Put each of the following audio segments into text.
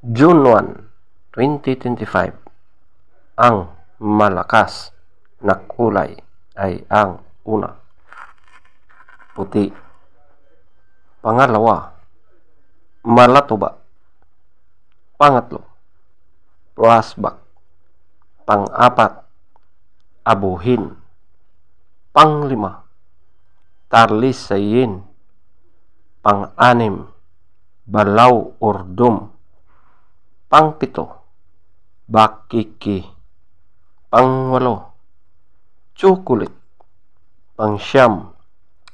June 1, 2025, ang malakas na kulay ay ang una, puti. Pangalawa, malatuba. Pangatlo, rosebud. Pang-apat, abuhin. Panglima, tarlisayin. Pang-anim, balaw or dum. Pang-pito, bakiki. Pang-walo, chocolate. Pang-siyam,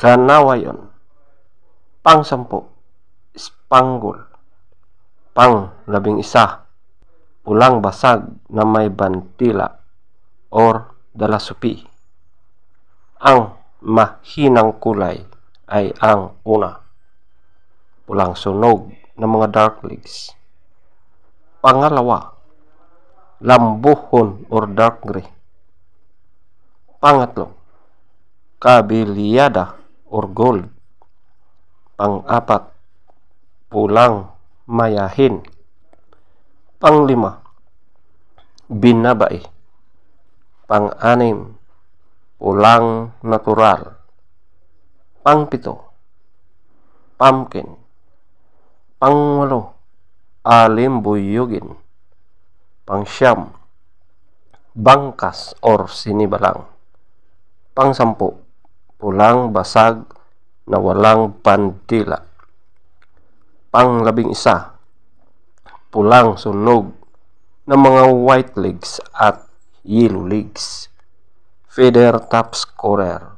kanawayon. Pang-sampu, spangle. Pang-11, pulang basag na may bantila or dalasupi. Ang mahinang kulay ay ang una, pulang sunog ng mga dark leaves. Pangalawa, lambuhon or dark gray. Pangatlo, kabilyada or gold. Pang-apat, pulang mayahin. Panglima, binabai. Pang-anim, pulang natural. Pang-pito, pumpkin. Pang-walo, alimbuyugin. Pang-siyam, bangkas or sinibalang. Pang-sampu, pulang basag na walang bandila. Pang-11, pulang sunog ng mga white legs at yellow legs. Feather top scorer,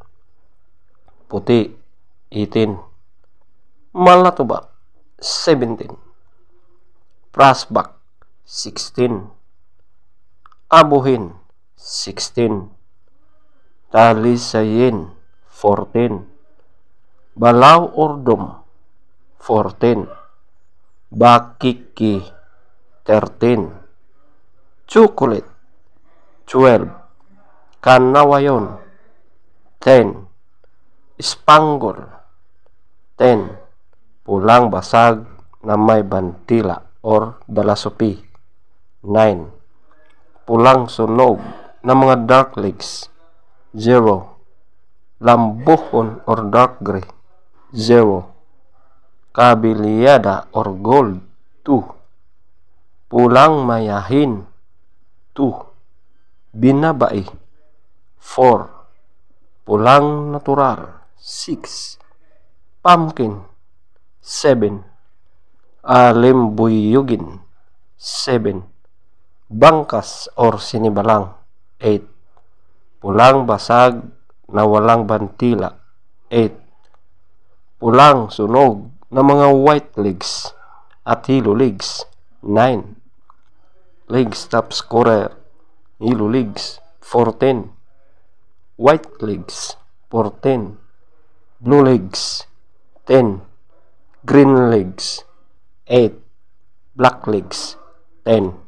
puti 18, malatuba 17, prospect 16, abuhin 16, talisayin 14, balaw or dum 14, bakiki 13, chocolate 12, kanawayon 10, spangle 10, pulang basag na may bantila or dalasupi 9, pulang sunog ng mga dark leaves 0, lambuhon or dark gray 0, kabilyada or gold 2, pulang mayahin 2, binabai 4, pulang natural 6, pumpkin 7, alimbuyugin 7, bangkas or sinibalang 8, pulang basag na walang bantila 8, pulang sunog ng mga white legs at yellow legs 9, legs top scorer, yellow legs 14, white legs 14, blue legs 10, green legs 8, black legs 10.